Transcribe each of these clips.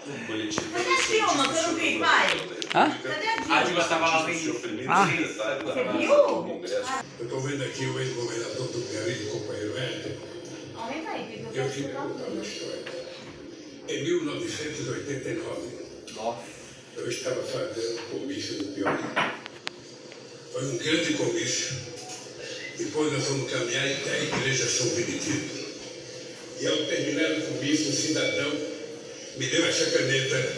Cadê a Dilma? Que eu não vi, pai. Hã? Cadê a Dilma? A Dilma estava lá em... Você viu? Eu estou vendo aqui o ex-governador do Piauí, o companheiro Hélio. Aumenta aí, porque eu Eu quero queria escutar contar uma tudo. história. Em 1989, eu estava fazendo um comício no Piauí. Foi um grande comício. Depois nós fomos caminhar até a igreja São Benedito. E ao terminar o comício, um cidadão me deu essa caneta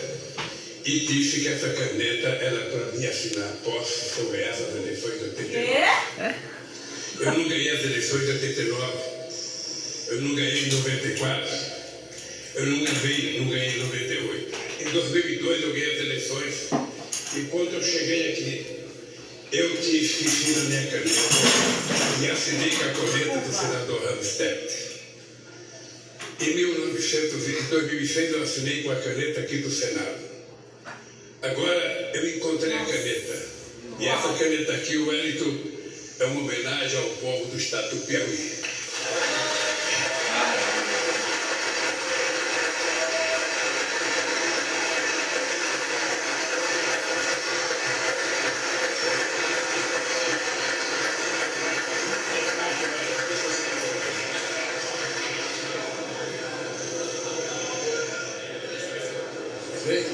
e disse que essa caneta era para me assinar posse sobre essas eleições de 89. Quê? Eu não ganhei as eleições de 89. Eu não ganhei em 94. Eu não ganhei em 98. Em 2002 eu ganhei as eleições. E quando eu cheguei aqui, eu tinha esquecido a minha caneta e assinei com a caneta do senador Ramstedt. Em 2006 eu assinei com a caneta aqui do Senado. Agora eu encontrei a caneta. E essa caneta aqui, o Wellington, é uma homenagem ao povo do estado do Piauí. Sei?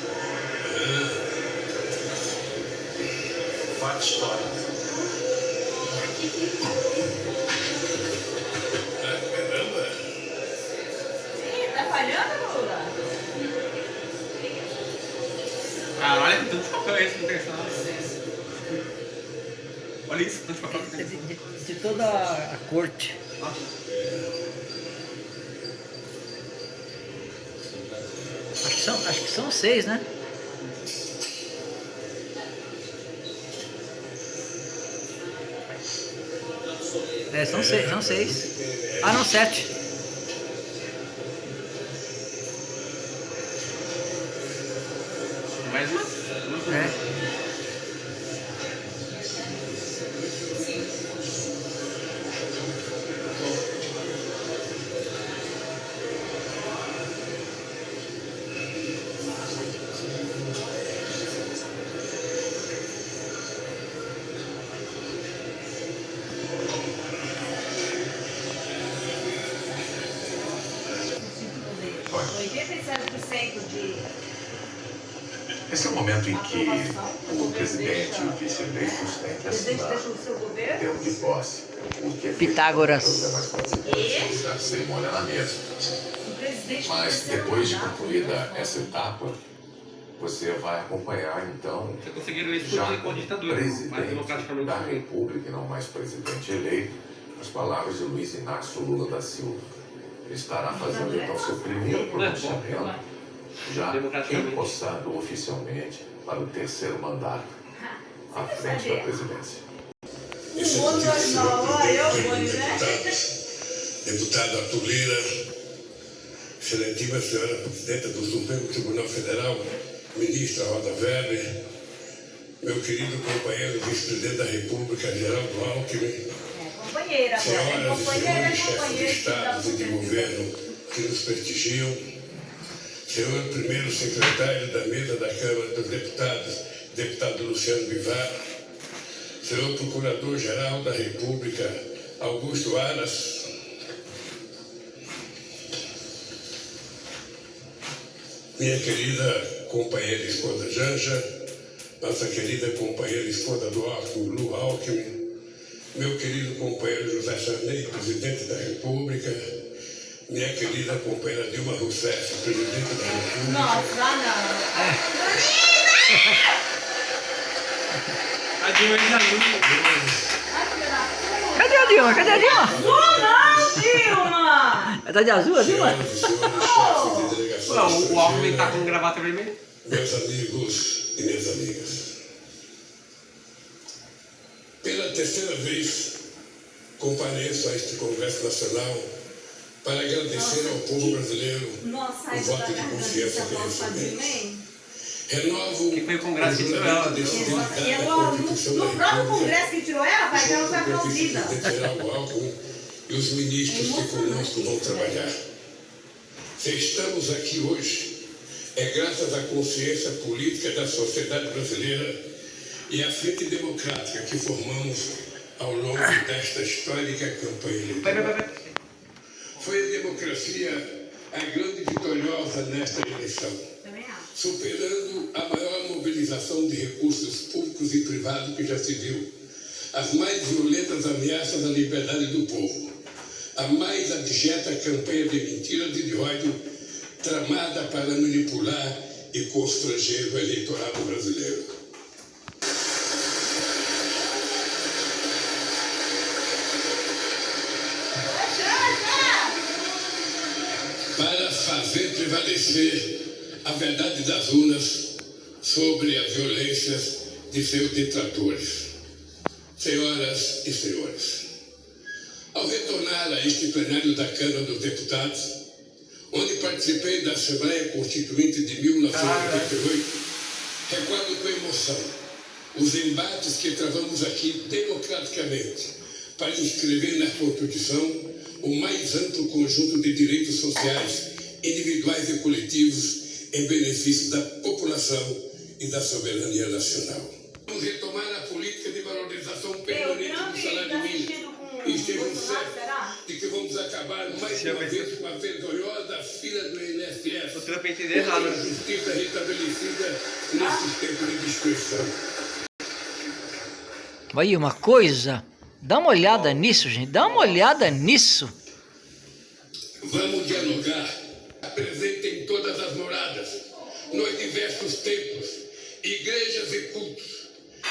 Fato histórico. Caramba! Ih, tá falhando, Lula? Caralho, que tanto papel é esse que não tem nada. Olha isso, tanto papel que tem. De toda a corte. Acho que são 6, né? É, são 6. Ah, não, 7. Mais uma? É. Olha, 87% de Esse é o momento em que aprovação. o presidente e o vice-eleitos têm que O presidente assinar deixa o seu o governo? termo de posse, o que é feito Pitágoras. pelos demais participantes da cerimônia na mesa. O presidente Mas terceiro depois de mandato, concluída né? essa etapa, você vai acompanhar então Vocês conseguiram isso já com a ditadura, mas presidente democraticamente da também. República, e não mais presidente eleito, as palavras de Luiz Inácio Lula da Silva. Ele estará fazendo então seu primeiro pronunciamento, já empossado oficialmente para o terceiro mandato à frente da presidência. esse é o mundo motivo, é senhor normal, presidente eu da vou, Câmara né? dos Deputados, deputado Arthur Lira, excelentíssima senhora presidenta do Supremo Tribunal Federal, ministra Rosa Weber, meu querido companheiro vice-presidente da República, Geraldo Alckmin, É, companheira agora. senhoras e Companheira é senhores chefes de companheira. Estados e de governo que nos prestigiam, senhor primeiro secretário da mesa da Câmara dos Deputados, deputado Luciano Bivar, senhor procurador-geral da República, Augusto Aras, minha querida companheira e esposa Janja, nossa querida companheira e esposa do Alckmin, Lu Alckmin, meu querido companheiro José Sarney, presidente da República, minha querida companheira Dilma Rousseff, presidente da República. Nossa, A Dilma é Dilma. não. Cadê a Dilma? Cadê a Dilma? Não, Dilma! Tá de azul a Dilma? Senhoras e senhores chefes de delegação O Alckmin tá com gravata vermelha. meus amigos e minhas amigas. Pela terceira vez, compareço a este Congresso Nacional para agradecer ao povo brasileiro Nossa, o isso da voto de garganta confiança dessa que voz pra Dilma, recebemos. hein? Renovo Que foi o Congresso que o tirou juramento ela. de E fidelidade à ela, Constituição da no próprio República, Congresso que tirou ela, pai, ela foi junto com o aplaudida. vice-presidente Geraldo Alckmin e os ministros que conosco vão trabalhar. Se estamos aqui hoje, É graças à consciência política da sociedade brasileira e à frente democrática que formamos ao longo desta histórica campanha eleitoral. Foi a democracia a grande vitoriosa nesta eleição, superando a maior mobilização de recursos públicos e privados que já se viu, as mais violentas ameaças à liberdade do povo, a mais abjeta campanha de mentiras e de ódio tramada para manipular e constranger o eleitorado brasileiro. Para fazer prevalecer a verdade das urnas sobre as violências de seus detratores. Senhoras e senhores, ao retornar a este plenário da Câmara dos Deputados, onde participei da Assembleia Constituinte de 1988, recordo com emoção os embates que travamos aqui democraticamente para inscrever na Constituição o mais amplo conjunto de direitos sociais, individuais e coletivos em benefício da população e da soberania nacional. Vamos retomar a política de valorização permanente do salário mínimo e estejam certos de que vamos acabar mais uma vez com a vergonhosa fila do INSS, com a justiça restabelecida nesses tempos de discussão. Aí uma coisa, dá uma olhada nisso, gente, dá uma olhada nisso. Vamos dialogar, apresentem todas as moradas, nos diversos templos, igrejas e cultos.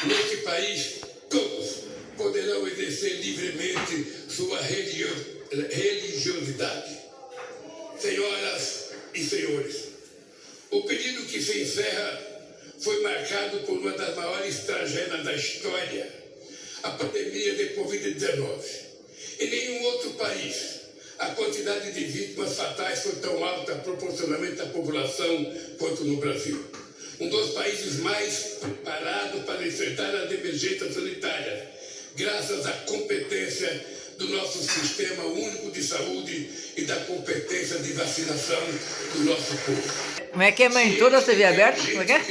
Neste país, todos poderão exercer livremente sua religiosidade. Senhoras e senhores, o período que se encerra foi marcado por uma das maiores tragédias da história, a pandemia de Covid-19. Em nenhum outro país a quantidade de vítimas fatais foi tão alta proporcionalmente à população quanto no Brasil. Um dos países mais preparados para enfrentar as emergências sanitárias, graças à competência do nosso sistema único de saúde e da competência de vacinação do nosso povo. Como é que é, mãe? Toda a TV aberta? Como é que é?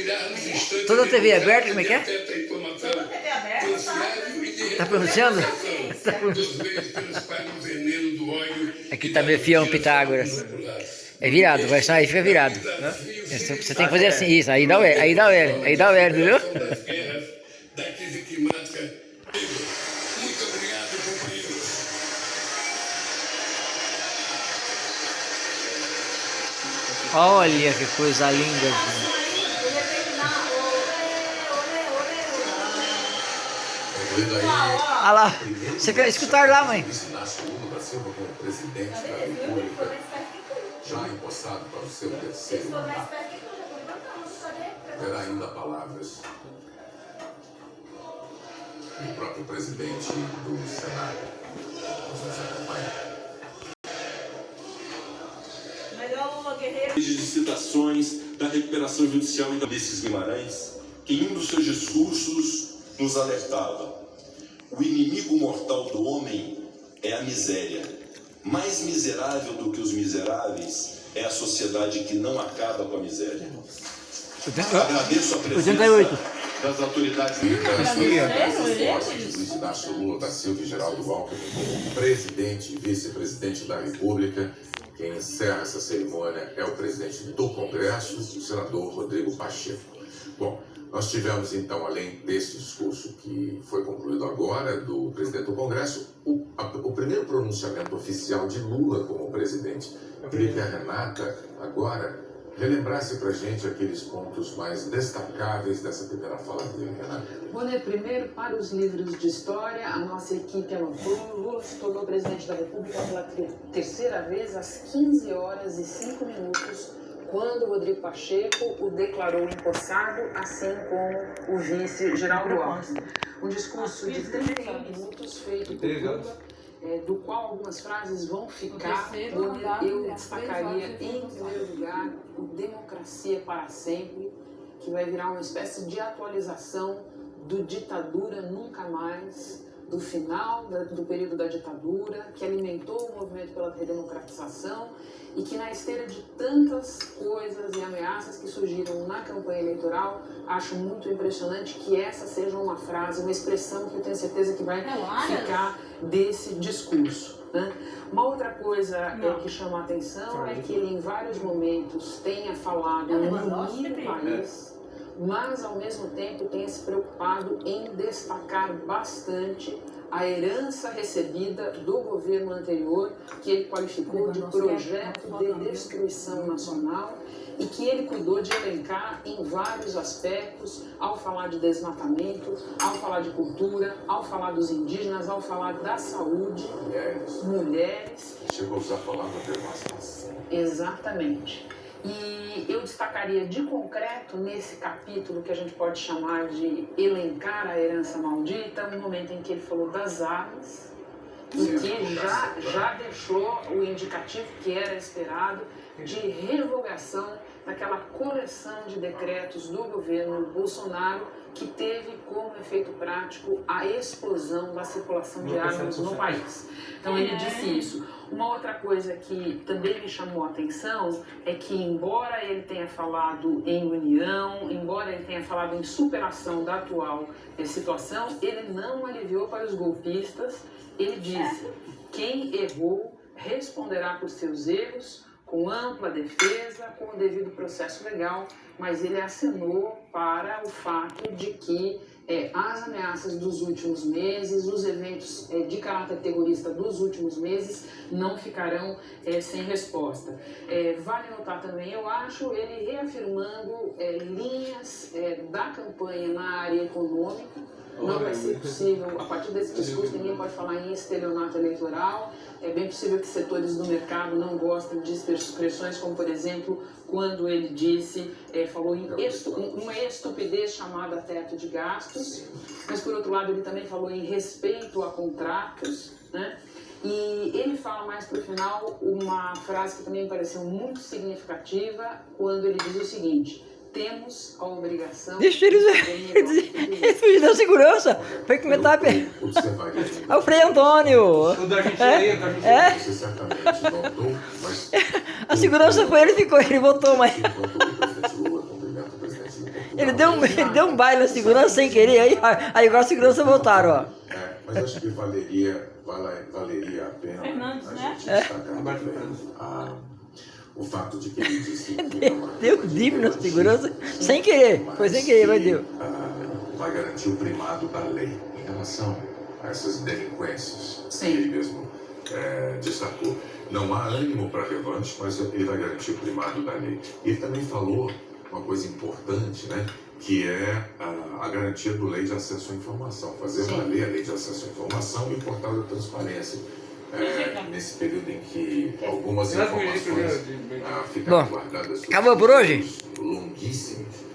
Toda a TV aberta, como é que é? Toda a TV aberta, Tá pronunciando? Aqui tá meu fião Pitágoras. É virado, vai sair, fica virado. Você tem que fazer assim, isso, aí dá o L, entendeu? Da crise climática. Muito obrigado, companheiros. Olha que coisa linda, gente. Olha lá, você quer escutar lá, mãe? Inácio Lula da Silva como presidente da República, já empossado para o seu terceiro mandato. Terá ainda palavras do próprio presidente do Senado. Vamos acompanhar. De citações da recuperação judicial e da Ulisses Guimarães, que em um dos seus discursos nos alertava: o inimigo mortal do homem é a miséria. Mais miserável do que os miseráveis é a sociedade que não acaba com a miséria. Agradeço a presença das autoridades militares. Luiz Inácio Lula da Silva e Geraldo Alckmin como presidente e vice-presidente da República. Quem encerra essa cerimônia é o presidente do Congresso, o senador Rodrigo Pacheco. Bom, nós tivemos então, além desse discurso que foi concluído agora, do presidente do Congresso, o primeiro pronunciamento oficial de Lula como presidente. Eu queria que a Renata agora relembrasse para a gente aqueles pontos mais destacáveis dessa primeira fala dele, Renata. Rony, primeiro, para os livros de história, a nossa equipe anotou: Lula se tornou presidente da República pela terceira vez às 15 horas e 5 minutos, quando Rodrigo Pacheco o declarou empossado, assim como o vice Geraldo Alckmin. Um discurso de 30 minutos feito por Lula, do qual algumas frases vão ficar. Eu destacaria, em primeiro lugar, o Democracia para Sempre, que vai virar uma espécie de atualização do Ditadura Nunca Mais, do final do período da ditadura, que alimentou o movimento pela redemocratização e que na esteira de tantas coisas e ameaças que surgiram na campanha eleitoral, acho muito impressionante que essa seja uma frase, uma expressão que eu tenho certeza que vai ficar desse discurso, né? Uma outra coisa que chama a atenção é que ele em vários momentos tenha falado no unir o país, mas ao mesmo tempo tenha se preocupado em destacar bastante a herança recebida do governo anterior, que ele qualificou de projeto de destruição nacional e que ele cuidou de elencar em vários aspectos, ao falar de desmatamento, ao falar de cultura, ao falar dos indígenas, ao falar da saúde, mulheres. Chegou a usar a palavra devastação. Exatamente. E eu destacaria de concreto nesse capítulo que a gente pode chamar de elencar a herança maldita, um momento em que ele falou das armas e que já deixou o indicativo que era esperado de revogação daquela coleção de decretos do governo Bolsonaro que teve como efeito prático a explosão da circulação de armas no país. Então ele disse isso. Uma outra coisa que também me chamou a atenção é que, embora ele tenha falado em união, embora ele tenha falado em superação da atual situação, ele não aliviou para os golpistas. Ele disse: quem errou responderá por seus erros, com ampla defesa, com o devido processo legal, mas ele acenou para o fato de que as ameaças dos últimos meses, os eventos de caráter terrorista dos últimos meses não ficarão sem resposta. Vale notar também, eu acho, ele reafirmando linhas da campanha na área econômica. Não vai ser possível, a partir desse discurso, ninguém pode falar em estelionato eleitoral. É bem possível que setores do mercado não gostem de expressões como, por exemplo, quando ele disse, falou em uma estupidez chamada teto de gastos, mas por outro lado ele também falou em respeito a contratos, né? E ele fala mais para o final uma frase que também me pareceu muito significativa, quando ele diz o seguinte: temos a obrigação... Deixa eles... Ele fugiu da segurança. Foi comentar... É o Frei Antônio. O da Argentina. Você certamente notou, mas... A segurança foi ele, ficou, ele voltou, mas... Ele deu um baile na segurança sem querer, aí agora a segurança voltaram, ó. Mas acho que valeria a pena a gente destacar o fato de que ele disse que deu dívida na segurança sem querer, foi sem querer, mas deu. Vai garantir o primado da lei em relação a essas delinquências. Sim. Ele mesmo destacou. Não há ânimo para revanche, mas ele vai garantir o primado da lei. E ele também falou uma coisa importante, né? Que é a garantia do lei de acesso à informação. Fazer valer a lei de acesso à informação e o portal da transparência. Nesse período em que algumas informações ficaram guardadas acabou por hoje? longuíssimos.